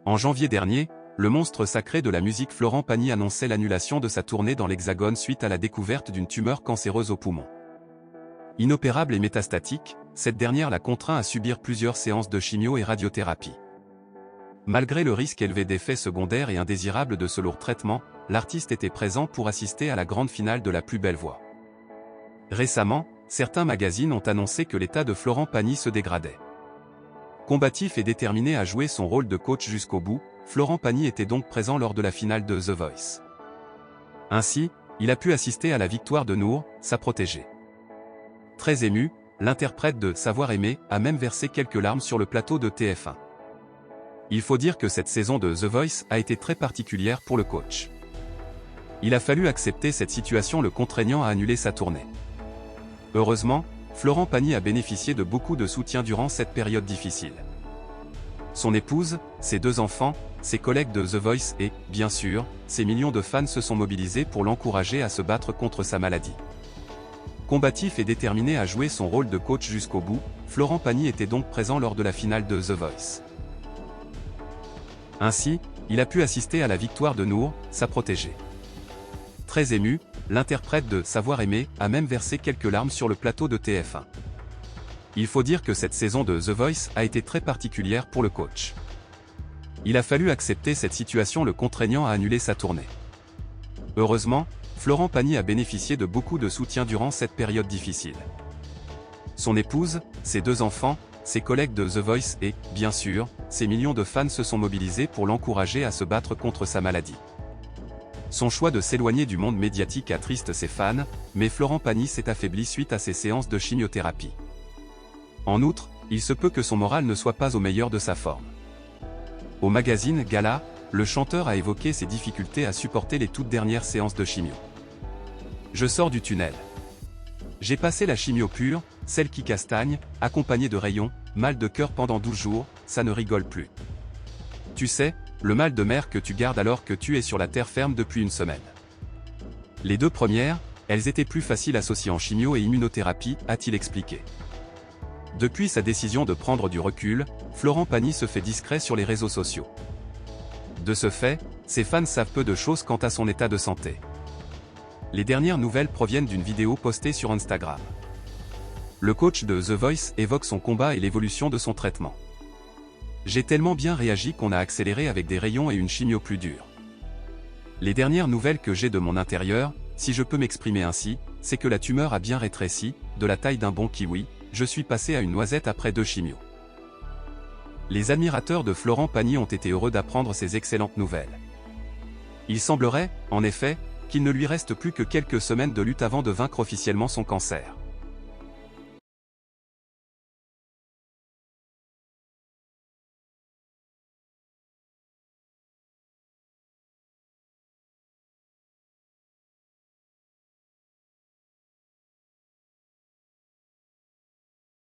En janvier dernier, le monstre sacré de la musique Florent Pagny annonçait l'annulation de sa tournée dans l'Hexagone suite à la découverte d'une tumeur cancéreuse au poumon. Inopérable et métastatique, cette dernière l'a contraint à subir plusieurs séances de chimio et radiothérapie. Malgré le risque élevé d'effets secondaires et indésirables de ce lourd traitement, l'artiste était présent pour assister à la grande finale de La Plus Belle Voix. Récemment, certains magazines ont annoncé que l'état de Florent Pagny se dégradait. Combatif et déterminé à jouer son rôle de coach jusqu'au bout, Florent Pagny était donc présent lors de la finale de The Voice. Ainsi, il a pu assister à la victoire de Nour, sa protégée. Très ému, l'interprète de Savoir aimer a même versé quelques larmes sur le plateau de TF1. Il faut dire que cette saison de The Voice a été très particulière pour le coach. Il a fallu accepter cette situation le contraignant à annuler sa tournée. Heureusement, Florent Pagny a bénéficié de beaucoup de soutien durant cette période difficile. Son épouse, ses 2 enfants, ses collègues de The Voice et, bien sûr, ses millions de fans se sont mobilisés pour l'encourager à se battre contre sa maladie. Combatif et déterminé à jouer son rôle de coach jusqu'au bout, Florent Pagny était donc présent lors de la finale de The Voice. Ainsi, il a pu assister à la victoire de Nour, sa protégée. Très ému, l'interprète de Savoir aimer a même versé quelques larmes sur le plateau de TF1. Il faut dire que cette saison de The Voice a été très particulière pour le coach. Il a fallu accepter cette situation le contraignant à annuler sa tournée. Heureusement, Florent Pagny a bénéficié de beaucoup de soutien durant cette période difficile. Son épouse, ses 2 enfants, ses collègues de The Voice et, bien sûr, ses millions de fans se sont mobilisés pour l'encourager à se battre contre sa maladie. Son choix de s'éloigner du monde médiatique attriste ses fans, mais Florent Pagny s'est affaibli suite à ses séances de chimiothérapie. En outre, il se peut que son moral ne soit pas au meilleur de sa forme. Au magazine Gala, le chanteur a évoqué ses difficultés à supporter les toutes dernières séances de chimio. Je sors du tunnel. J'ai passé la chimio pure, celle qui castagne, accompagnée de rayons, mal de cœur pendant 12 jours, ça ne rigole plus. Tu sais, le mal de mer que tu gardes alors que tu es sur la terre ferme depuis une semaine. Les 2 premières, elles étaient plus faciles associées en chimio et immunothérapie, a-t-il expliqué. Depuis sa décision de prendre du recul, Florent Pagny se fait discret sur les réseaux sociaux. De ce fait, ses fans savent peu de choses quant à son état de santé. Les dernières nouvelles proviennent d'une vidéo postée sur Instagram. Le coach de The Voice évoque son combat et l'évolution de son traitement. J'ai tellement bien réagi qu'on a accéléré avec des rayons et une chimio plus dure. Les dernières nouvelles que j'ai de mon intérieur, si je peux m'exprimer ainsi, c'est que la tumeur a bien rétréci, de la taille d'un bon kiwi, je suis passé à une noisette après 2 chimios. Les admirateurs de Florent Pagny ont été heureux d'apprendre ces excellentes nouvelles. Il semblerait, en effet, qu'il ne lui reste plus que quelques semaines de lutte avant de vaincre officiellement son cancer.